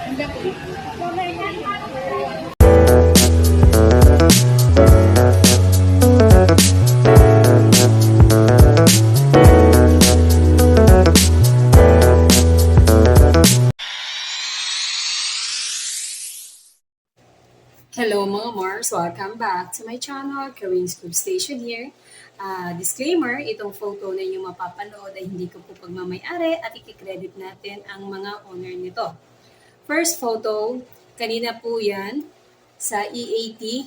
Hello mga Mars! Welcome back to my channel, Karin's Food Station here. Disclaimer, itong photo na inyong mapapanood ay hindi ko po pagmamayari at ikikredit natin ang mga owner nito. First photo, kanina po yan sa EAT.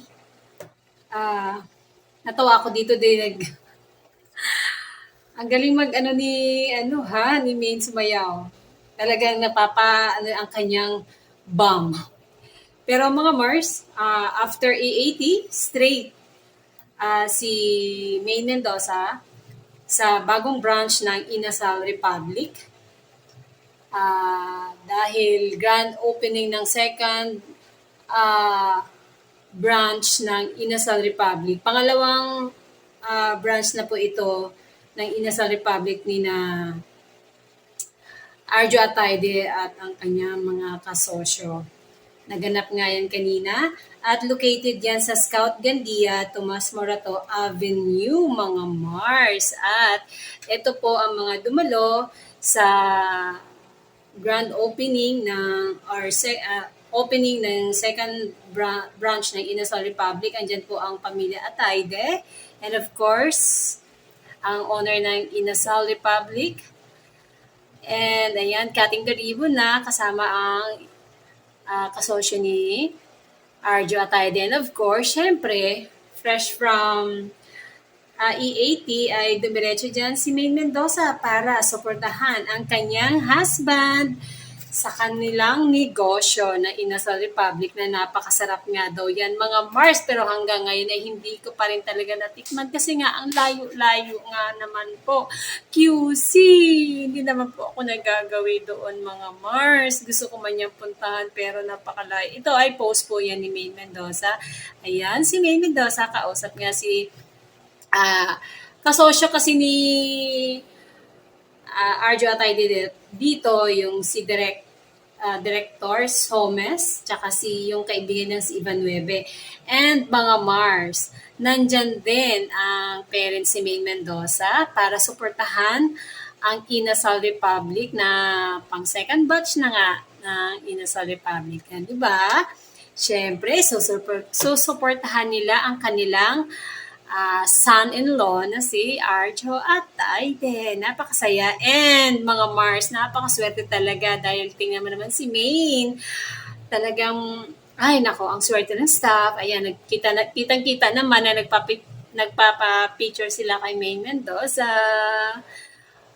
Natawa ako dito din. Ang galing ni Maine Sumayaw. Talagang ang kanyang bomb. Pero mga Mars, after E80, straight si Maine Mendoza sa bagong branch ng Inasal Republic. Dahil grand opening ng second branch ng Inasal Republic. Pangalawang branch na po ito ng Inasal Republic ni na Arjo Atayde at ang kanyang mga kasosyo. Naganap nga yan kanina at located yan sa Scout Gandia, Tomas Morato Avenue, mga Mars. At ito po ang mga dumalo sa grand opening ng second branch ng Inasal Republic. Andyan po ang pamilya Atayde and of course ang owner ng Inasal Republic. And ayan, cutting the ribbon na kasama ang kasosyo ni Arjo Atayde. And of course, syempre, fresh from E80 ay dumiretso dyan si Maine Mendoza para suportahan ang kanyang husband sa kanilang negosyo na Inasal Republic na napakasarap nga daw yan mga Mars. Pero hanggang ngayon ay hindi ko pa rin talaga natikman kasi nga ang layo-layo nga naman po. QC, hindi naman po ako nagagawi doon mga Mars. Gusto ko man niyang puntahan pero napakalayo. Ito ay post po yan ni Maine Mendoza. Ayan, si Maine Mendoza, kausap nga si kasosyo kasi ni Arjo Atayde dito, yung si Director Somes, tsaka yung kaibigan ng si Ivan Nueve. And mga Mars, nandyan din ang parents si Maine Mendoza para suportahan ang Inasal Republic na pang second batch na nga ng Inasal Republic. Yan, di ba? Siyempre, susuportahan nila ang kanilang son-in-law na si Arjo Atayde. Napakasaya. And mga Mars, napakaswerte talaga dahil tingnan mo naman si Maine. Talagang, ay nako, ang swerte ng staff. Ayan, kitang-kita naman na nagpapa-picture sila kay Maine Mendoza.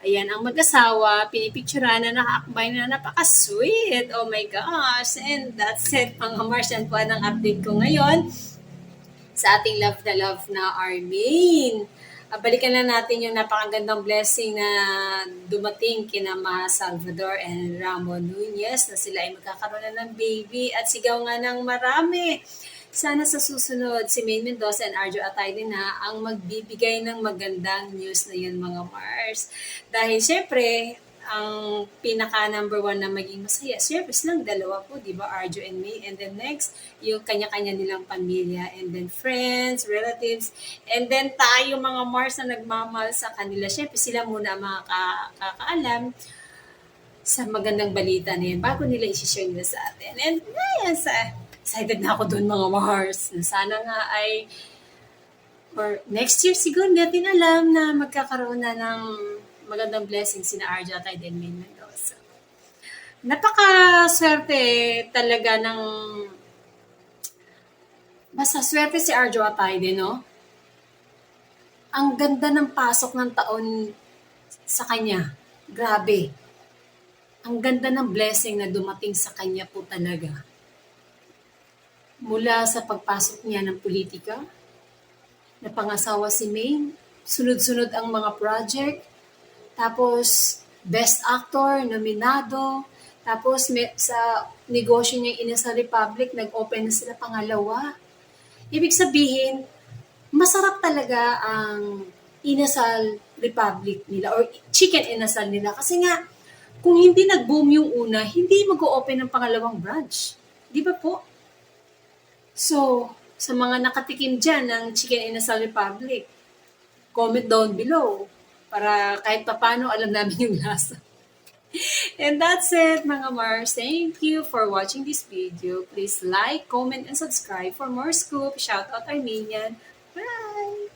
Ayan, ang mag-asawa, pinipicturean na nakaakbay na napaka-sweet. Oh my gosh. And that's it, mga Mars. Yan po ang update ko ngayon sa ating love na Armin. Balikan na natin yung napakagandang blessing na dumating kina Ma Salvador and Ramon Nunez na sila ay magkakaroon na ng baby at sigaw nga ng marami. Sana sa susunod si Maine Mendoza and Arjo Atayde na ang magbibigay ng magandang news na yun mga Mars. Dahil syempre, ang pinaka number one na maging masaya, syempre silang dalawa po, di ba? Arjo and May. And then next, yung kanya-kanya nilang pamilya. And then friends, relatives. And then tayo mga Mars na nagmamahal sa kanila. Syempre sila muna ang makakaalam sa magandang balita na yan bago nila isi-share nila sa atin. And ayan, excited na ako doon mga Mars. Sana nga ay or next year siguro natin alam na magkakaroon na ng magandang blessing sina Arjo Atayde and Maine Mendoza. Napaka-swerte talaga basta swerte si Arjo Atayde, no? Ang ganda ng pasok ng taon sa kanya. Grabe. Ang ganda ng blessing na dumating sa kanya po talaga. Mula sa pagpasok niya ng politika, napangasawa si Maine, sunod-sunod ang mga project, tapos, Best Actor, nominado. Tapos, sa negosyo niya Inasal Republic, nag-open na sila pangalawa. Ibig sabihin, masarap talaga ang Inasal Republic nila or chicken inasal nila. Kasi nga, Kung hindi nag-boom yung una, hindi mag-o-open ng pangalawang branch. Di ba po? So, sa mga nakatikim dyan ng Chicken Inasal Republic, comment down below para kahit papano alam namin yung lasa. And that's it, mga Mars. Thank you for watching this video. Please like, comment, and subscribe for more scoop. Shout out Armenian. Bye!